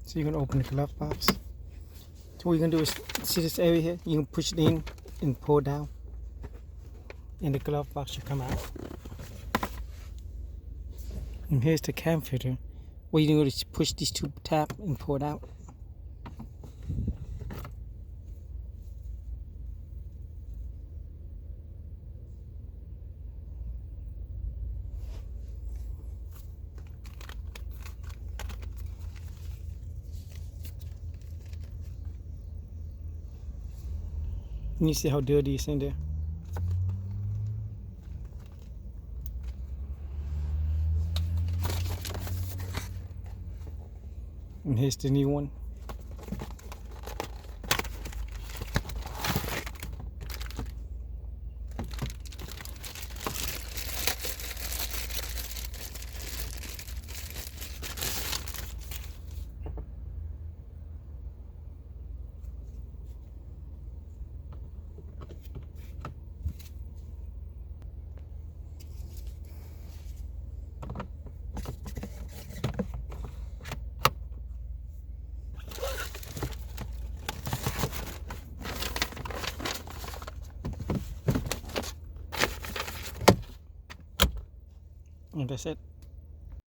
So you're gonna open the glove box. So what you're gonna do is, see this area here? You can push it in and pull down, and the glove box should come out. And here's the cam filter. What you do is push these two tabs and pull it out. And you see how dirty it's in there. And here's the new one. And that's it.